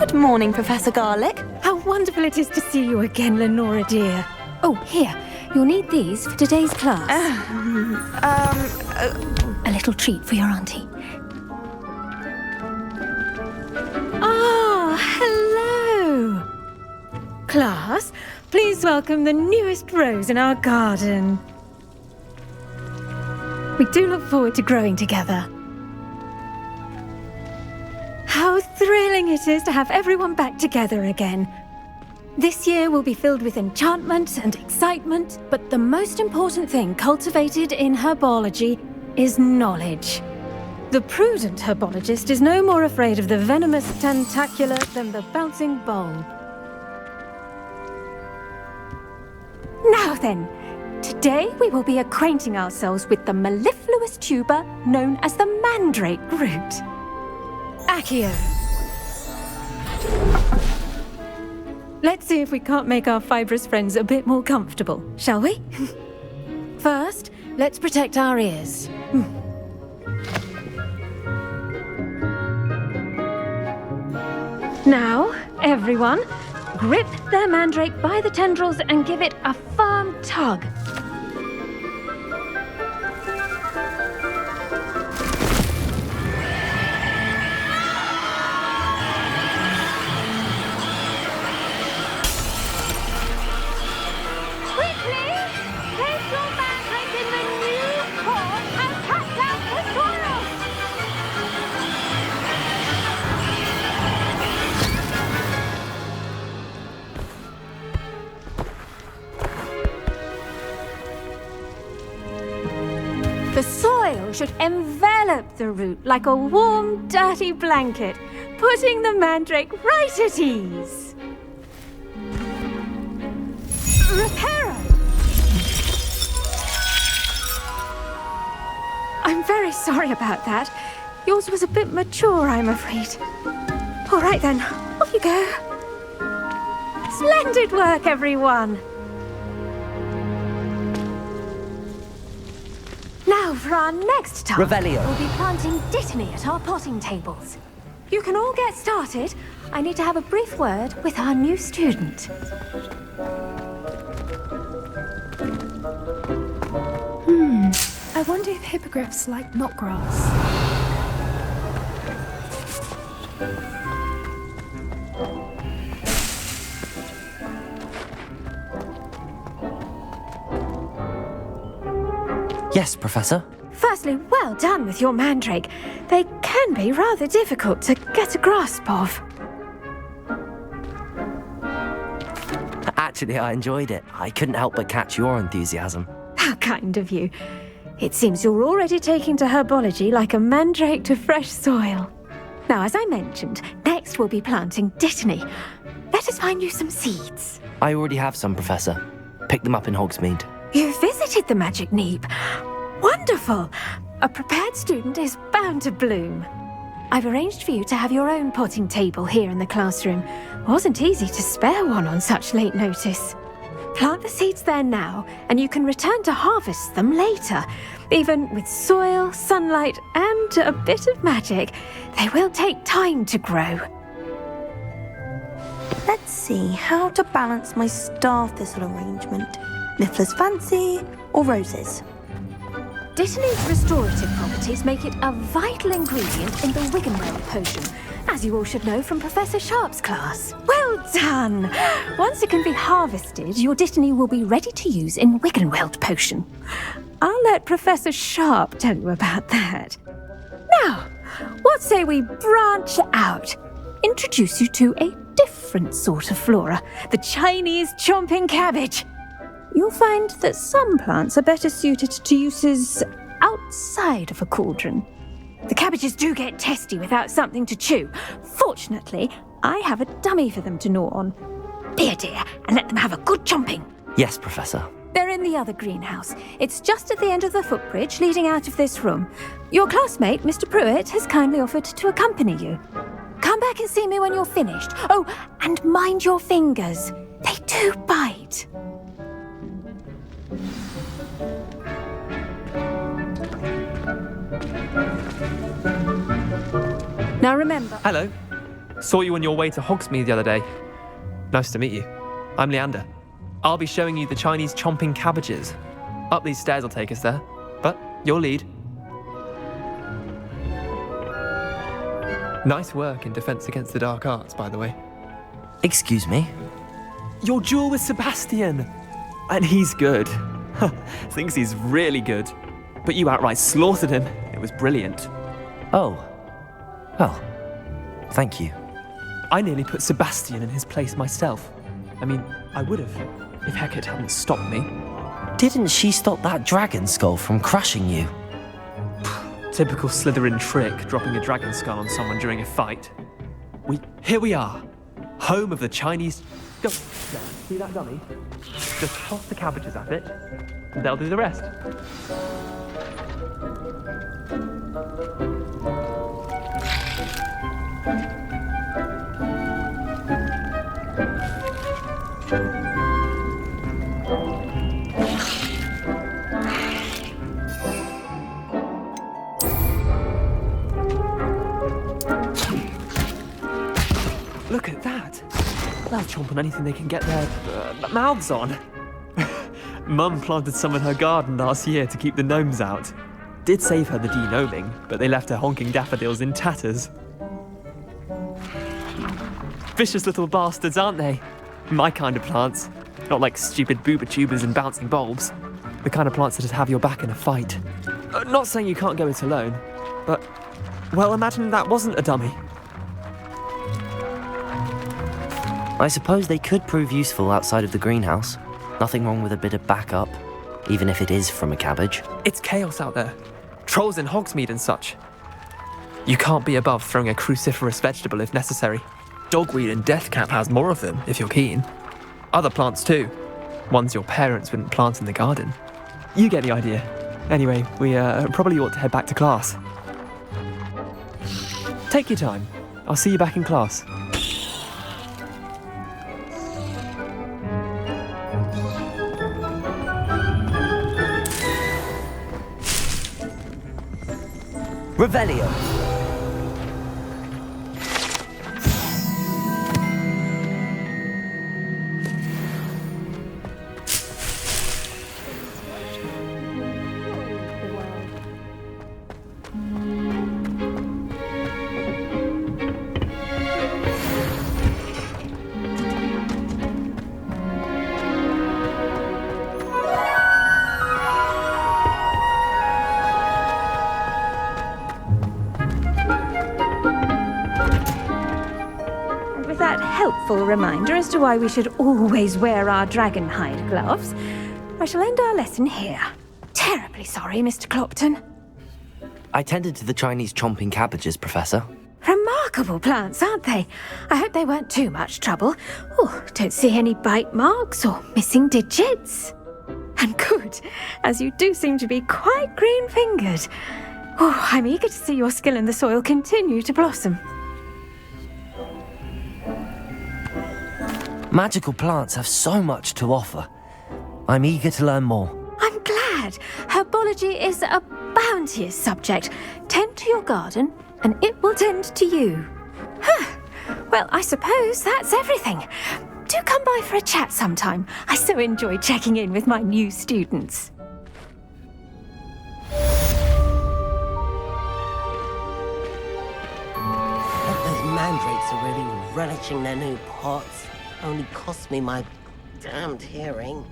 Good morning, Professor Garlic. How wonderful it is to see you again, Lenora dear. Oh, here. You'll need these for today's class. A little treat for your auntie. Ah, hello! Class, please welcome the newest rose in our garden. We do look forward to growing together. How thrilling it is to have everyone back together again. This year will be filled with enchantment and excitement, but the most important thing cultivated in herbology is knowledge. The prudent herbologist is no more afraid of the venomous tentacula than the bouncing bulb. Now then, today we will be acquainting ourselves with the mellifluous tuber known as the mandrake root. Accio. Let's see if we can't make our fibrous friends a bit more comfortable, shall we? First, let's protect our ears. Now, everyone, grip their mandrake by the tendrils and give it a firm tug. The soil should envelop the root like a warm, dirty blanket, putting the mandrake right at ease. Reparo! I'm very sorry about that. Yours was a bit mature, I'm afraid. All right then, off you go. Splendid work, everyone! Now for our next task. Revelio. We'll be planting dittany at our potting tables. You can all get started. I need to have a brief word with our new student. I wonder if hippogriffs like knotgrass. Yes, Professor. Firstly, well done with your mandrake. They can be rather difficult to get a grasp of. Actually, I enjoyed it. I couldn't help but catch your enthusiasm. How kind of you. It seems you're already taking to herbology like a mandrake to fresh soil. Now, as I mentioned, next we'll be planting dittany. Let us find you some seeds. I already have some, Professor. Pick them up in Hogsmeade. You visited the Magic Neep. Wonderful! A prepared student is bound to bloom. I've arranged for you to have your own potting table here in the classroom. Wasn't easy to spare one on such late notice. Plant the seeds there now, and you can return to harvest them later. Even with soil, sunlight, and a bit of magic, they will take time to grow. Let's see how to balance my star thistle arrangement. Niffler's fancy or roses? Dittany's restorative properties make it a vital ingredient in the Wiggenweld potion, as you all should know from Professor Sharp's class. Well done! Once it can be harvested, your dittany will be ready to use in Wiggenweld potion. I'll let Professor Sharp tell you about that. Now, what say we branch out? Introduce you to a different sort of flora, the Chinese chomping cabbage. You'll find that some plants are better suited to uses outside of a cauldron. The cabbages do get testy without something to chew. Fortunately, I have a dummy for them to gnaw on. Be a dear and let them have a good chomping. Yes, Professor. They're in the other greenhouse. It's just at the end of the footbridge leading out of this room. Your classmate, Mr. Pruitt, has kindly offered to accompany you. Come back and see me when you're finished. Oh, and mind your fingers. They do bite. Now remember... Hello. Saw you on your way to Hogsmeade the other day. Nice to meet you. I'm Leander. I'll be showing you the Chinese chomping cabbages. Up these stairs will take us there, but you'll lead. Nice work in Defense Against the Dark Arts, by the way. Excuse me? Your duel with Sebastian! And he's good. Thinks he's really good. But you outright slaughtered him. It was brilliant. Oh. Well, thank you. I nearly put Sebastian in his place myself. I mean, I would have, if Hecate hadn't stopped me. Didn't she stop that dragon skull from crushing you? Typical Slytherin trick, dropping a dragon skull on someone during a fight. Here we are, home of the Chinese... Go, there, see that dummy? Just toss the cabbages at it, and they'll do the rest. Look at that! They'll chomp on anything they can get their mouths on. Mum planted some in her garden last year to keep the gnomes out. Did save her the de-gnoming, but they left her honking daffodils in tatters. Vicious little bastards, aren't they? My kind of plants. Not like stupid booba tubers and bouncing bulbs. The kind of plants that'd have your back in a fight. Not saying you can't go it alone, but... well, imagine that wasn't a dummy. I suppose they could prove useful outside of the greenhouse. Nothing wrong with a bit of backup, even if it is from a cabbage. It's chaos out there. Trolls in Hogsmeade and such. You can't be above throwing a cruciferous vegetable if necessary. Dogweed and deathcap has more of them, if you're keen. Other plants too. Ones your parents wouldn't plant in the garden. You get the idea. Anyway, we probably ought to head back to class. Take your time. I'll see you back in class. Revelio! Helpful reminder as to why we should always wear our dragon hide gloves, I shall end our lesson here. Terribly sorry, Mr. Clopton. I tended to the Chinese chomping cabbages, Professor. Remarkable plants, aren't they? I hope they weren't too much trouble. Oh, don't see any bite marks or missing digits. And good, as you do seem to be quite green-fingered. Oh, I'm eager to see your skill in the soil continue to blossom. Magical plants have so much to offer. I'm eager to learn more. I'm glad. Herbology is a bounteous subject. Tend to your garden, and it will tend to you. Well, I suppose that's everything. Do come by for a chat sometime. I so enjoy checking in with my new students. Those mandrakes are really relishing their new pots. Only cost me my damned hearing.